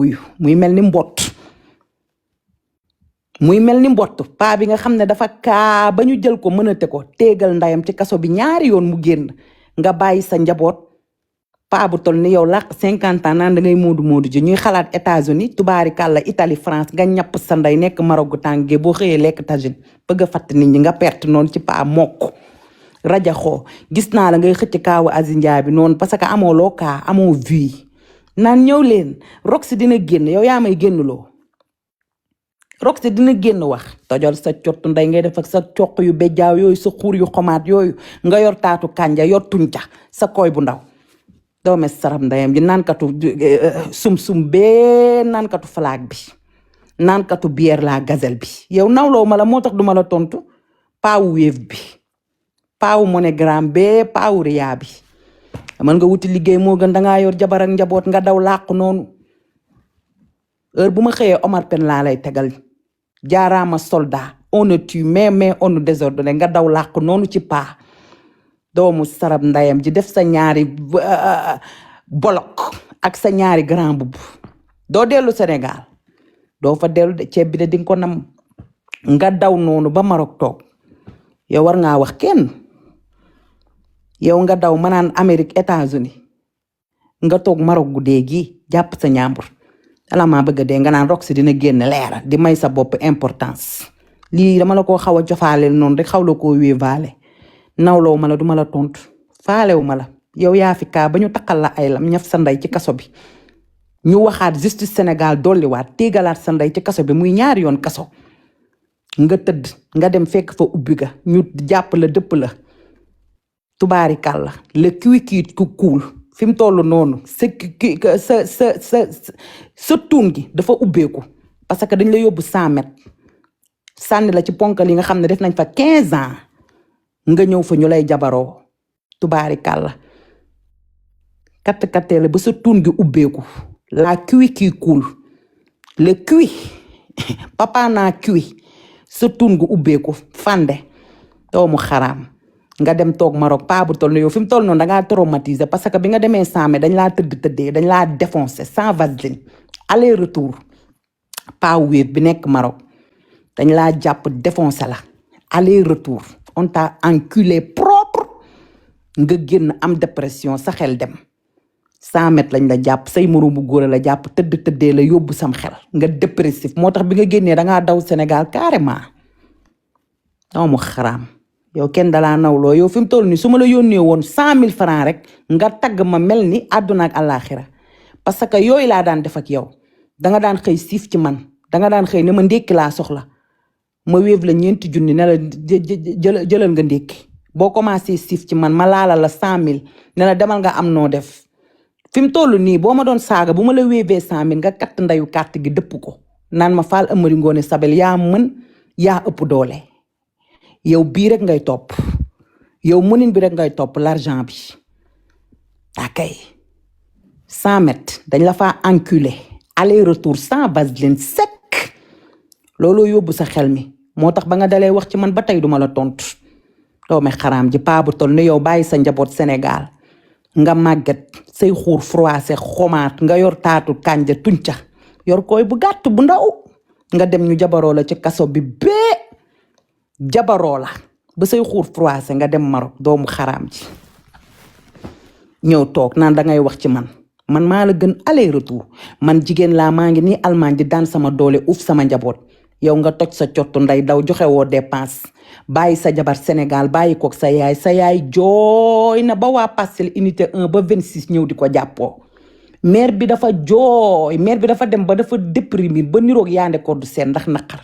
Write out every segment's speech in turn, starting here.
wuyu muy mel ni mbott paa bi nga xam ne dafa kaa ba ñu jël ko mënate ko téegal ndayam ci kaso bi ñaari yoon mu génn nga bàyyi sa njaboot paa bu tol ni yow làq 50 ans naan da ngay moodu ji ñuy xalaat États-Unis tubaari kàlla Italie France nga ñàpp sa nday nekk Maroc gu tàngee boo xëyee lekk tajin bëgg a fatt nit ñi nga perte noonu ci paa mokk rajaxoo gis naa la ngay xëcc kaawu Aziz Ndiaye bi noonu parce que amoo loo kaa amoo vie naan ñëw leen Roxy dina génn yow yaa may génnloo Roxy dina génn wax tojol sa cottu nday ngay def ak sa coq yu bejjaaw yooyu sa xuur yu xomaat yooyu nga yor taatu kànja yor tuñca sa koy bu ndaw doome saram ndayam ji naankatu sum-sum bee naankatu falaak bi naankatu bière la gazelle bi yow nawloo ma la moo tax duma la tontu paawu wéef bi paawu monogram bee paawu riyaa bi mën nga wuti liggéey moo gën dangaa yor jabar ak njaboot nga daw làqu noonu heure bu ma xëyee Omar Pène laa lay tegal jaaraama soldat on ne tue mais on ne désordonne nga daw làqu noonu ci paa doomu sarab ndayam ji def sa ñaari bolok ak sa ñaari grand boubou doo dellu Sénégal doo fa dellu de ceeb bi de dinga ko nam nga daw noonu ba Maroc toog yow war ngaa wax kenn yow nga daw manaan Amérique États-Unis nga toog Maroc gu dee gi jàpp sa ñaambur ala maa bëgg a dee nga naan Roxy dina génn leera di may sa bopp importance lii dama la koo xaw a jofaaleel noonu rek xaw la koo wéevaale nawloo ma la duma la tontu faalewu ma la yow yaa fi kaa ba ñu takkal la ay lam ñaf sa ndey ci kaso bi ñu waxaat justice Sénégal dolliwaat téegalaat sa ndey ci kaso bi muy ñaari yoon kaso nga tëdd nga dem fekk fa ubbi ga ñu jàpp la dëpp la tubaari kàlla le kiikiit ku kuul fi mu toll noonu sa tuun gi dafa ubbeeku parce que dañ la yóbbu 100 mètres sànni la ci ponkal yi nga xam ne def nañ fa 15 ans nga ñëw fa ñu lay jabaroo tubaari kàlla katt-kattee la ba sa tuun gi ubbeeku la cuit qui coule le cuit papa naa cuit sa tuun gi ubbeeku fande doomu xaraam nga dem toog Maroc paa bu toll na yow fi mu toll noonu dangaa traumatisé parce que bi nga demee saame dañ laa tëddee dañ laa défoncé sans vaseline aller retour paa wéet bi nekk Maroc dañ laa jàpp défoncé la aller retour on t'a enculé propre nga génn am dépression sa xel dem 100 mètres lañ la jàpp say moroom bu góor la jàpp tëddee la yóbbu sam xel nga dépressif moo tax bi nga génnee dangaa daw Sénégal carrément doomu xaraam yow kenn dalaa nawloo yow fi mu toll nii su ma la yónnee woon 100 000 francs rek nga tagg ma mel ni àdduna ak àllaaxira parce que yooyu laa daan def ak yow danga daan xëy siif ci man danga daan xëy ne ma ndékki laa soxla ma wéef la 4 junni ne la jëlal nga ndékki boo commencé siif ci man ma laala la 100 000 ne la demal nga am noo def fi mu toll nii boo ma doon saaga bu ma la wéevee 100 000 nga katt ndeyu carte gi dëpp ko naan ma Fall Amary Ngoone Sabel yaa mën yaa ëpp doole yow bii rek ngay topp yow mënin bi rek ngay topp l'argent bi akay 100 mètres dañ la faa enculé aller retour sans vaseline sec looloo yóbbu sa xel mi moo tax ba nga dalee wax ci man ba tey duma la tontu doomi xaraam ji paa bu tol ne yow bàyyi sa njaboot Sénégal nga màgget say xuur froissé xomaat nga yor taatu kànja tunca yor koy bu gàtt bu ndaw nga dem ñu jabaroo la ci kaso bi bee jabaroo la ba say xuur froissé nga dem Maroc doomu xaraam ji ñëw toog naan dangay wax ci man maa la gën aller retour man jigéen laa maa ngi nii Allemagne di daan sama doole uuf sama njaboot yow nga toj sa cottu nday daw joxe woo dépense bàyyi sa jabar Sénégal bàyyi kook sa yaay jooy na ba waa Parcelles unité 1 ba 26 ñëw di ko jàppoo maire bi dafa jooy maire bi dafa dem ba dafa déprimé ba niroog yaande ko du seen ndax naqar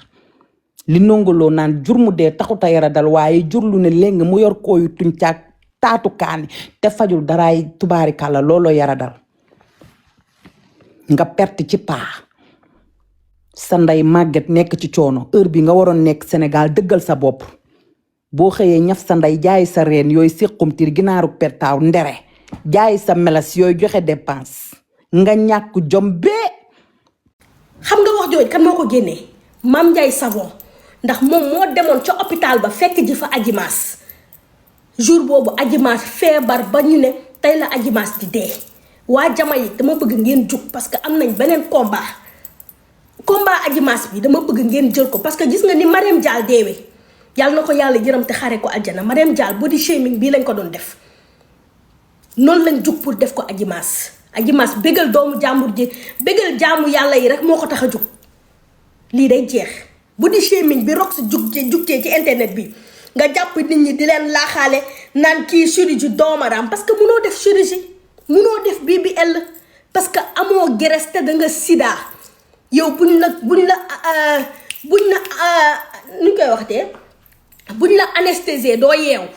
li nongoloo naan jur mu dee taxuta yara dal waaye jur lu ne léegi mu yor kooyu tuñ caag taatu kaani te fajul daraay tubaari kàlla looloo yara dal nga perte ci paa sa ndey màgget nekk ci coono heure bi nga waroon nekk Sénégal dëggal sa bopp boo xëyee ñaf sa ndey jaay sa reen yooyu séqumtir ginaaru pertaaw ndere jaay sa melas yooyu joxe dépense nga ñàkk jom bee xam nga wax jooju kan moo ko génnee Mame Ndiaye Savon ndax moom moo demoon ca hôpital ba fekk ji fa Adji Mass jour boobu Adji Mass feebar ba ñu ne tey la Adji Mass di dee waa Jamaïque dama bëgg ngeen jug parce que am nañ beneen combat Adji Mass bi dama bëgg ngeen jël ko parce que gis nga ni Marème Dial deewee yàlla na ko yàlla yërëm te xare ko àjjana Marème Dial body shaming bii lañ ko doon def noonu lañ jug pour def ko Adji Mass bégal doomu jàmbur ji bégal jaamu yàlla yi rek moo ko tax a jug lii day jeex body shaming bi Rox jugtee ci internet bi nga jàpp nit ñi di leen laaxaale naan kii chirurgie doomaraam parce que munoo def chirurgie munoo def BBL parce que amoo graisse te da nga sida yow buñ la nu koy waxtee buñ la anesthésier doo yeewu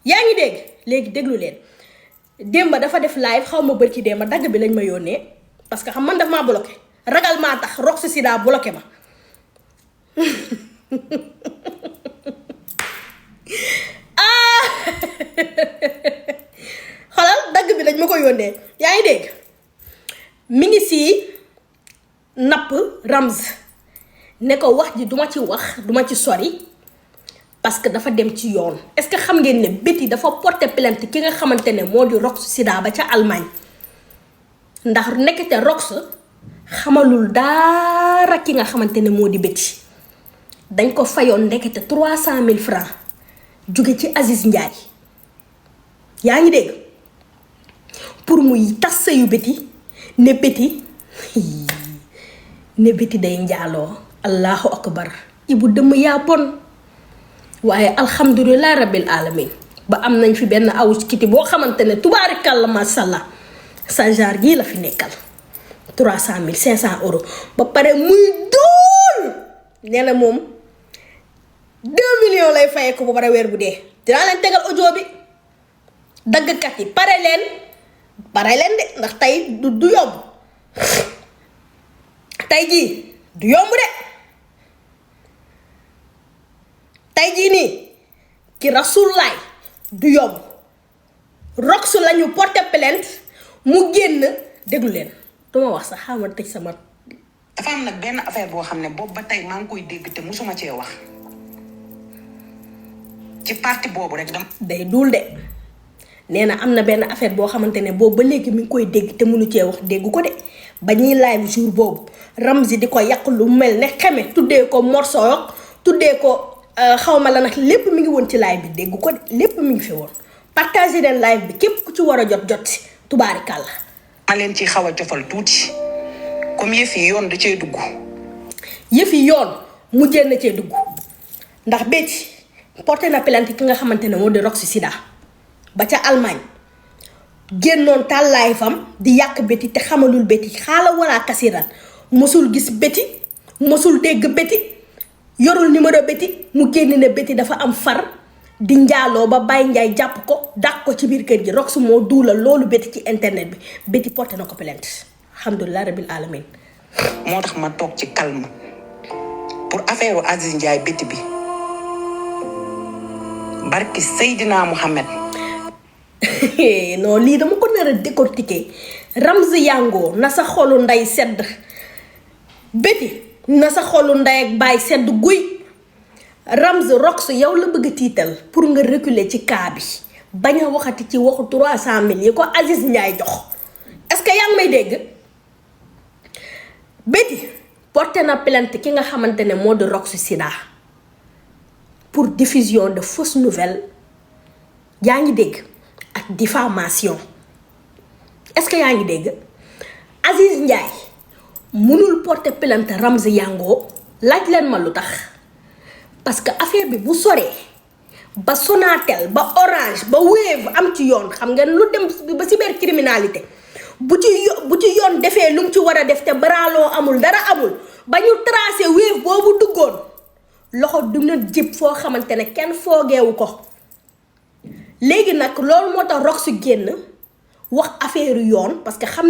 yaa ngi dégg léegi déglu leen démba dafa def live xaw ma bërki démba dagg bi lañ ma yónnee parce que xam man daf maa bloqué ragal maa tax Rox sida bloqué ma xoolal dagg bi dañ ma ko yónnee yaa ngi dégg mi ngi si napp Ramz ne ko wax ji duma ci wax duma ci sori parce que dafa dem ci yoon est-ce que xam ngeen ne Betty dafa porter plainte ki nga xamante ne moo di Rox sida ba ca Allemagne ndax nekkete Rox xamalul dara ki nga xamante ne moo di Betty dañ ko fayoon ndekete 300 000 francs jóge ci Aziz Ndiaye yaa ngi dégg pour muy tas sëyu Betty ne Betty day njaaloo allahu akbar ibu dëmm yaa bon waaye alhamdulilah rabbil alamin ba am nañ fi benn awus kiti boo xamante ne tubaarikàlla mashallah sa genre gii la fi nekkal 300 000 500 euros ba pare muy dóol nee na moom 2 millions lay fayee ko ba pare weer bu dee dinaa leen tegal audio bi daggkat yi pare leen de ndax tey du yomb tey jii du yomb de tey jii nii ki rasulaay du yomb Rox lañu porté plainte mu génn déglu leen duma wax sax xamal tëj sama. dafa am nag benn affaire boo xam ne boobu ba tey maa ngi koy dégg te musuma cee wax ci parti boobu rek dama. day duul de nee na am na benn affaire boo xamante ne boobu ba léegi mi ngi koy dégg te mënu cee wax dégg ko de ba ñuy live jour boobu Ramzy di ko yàq lu mel ne xeme tuddee ko morceau yok tuddee ko xawma la nag lépp mi ngi woon ci live bi dégg ko de lépp mi ngi fi woon partagé leen live bi képp ku ci war a jot si tubaarikàlla. ma leen ci xaw a jofal tuuti comme yëf yi yoon da cee dugg. yëf yi yoon mu jéem cee dugg ndax Betty porté na plainte ki nga xamante ne moo di Rox sida ba ca Allemagne génnoon tàllaay fam di yàq Betty te xamalul Betty xaala wala kasiran mosul gis Betty mosul dégg Betty yorul numéro Betty mu génn ne Betty dafa am far di njaaloo ba Baye Ndiaye jàpp ko dàq ko ci biir kër gi Rox moo duulal loolu Betty ci internet bi Betty porté na ko plainte alhamdulilah rabbil alamin moo tax ma toog ci calme pour affaire Aziz Ndiaye Betty bi barki Seydina Mohamed. non lii dama ko nar a décortiquer Ramzy Yango na sa xolu nday sedd Betty na sa xolu nday ak baay sedd guy Ramzy Rox yow la bëgg a tiital pour nga reculer ci cas bi bañ a waxati ci waxu 300 000 yi ko Aziz Ndiaye jox est-ce que yaa ngi may dégg Betty porté na plainte ki nga xamante ne moo di Rox sida pour diffusion de fausses nouvelles yaa ngi dégg ak diffamation est-ce que yaa ngi dégg Aziz Ndiaye mënul porter plainte Ramzy Yango laaj leen ma lu tax parce que affaire bi bu soree ba Sonatel ba Orange ba Wave am ci yoon xam nga lu dem ba cybercriminalité bu ci yoon defee lu mu ci war a def te baraaloo amul dara amul ba ñu tracé Wave boobu duggoon loxo dina jib foo xamante ne kenn foogeewu ko léegi nag loolu moo tax Rox génn wax affaire yoon parce que xam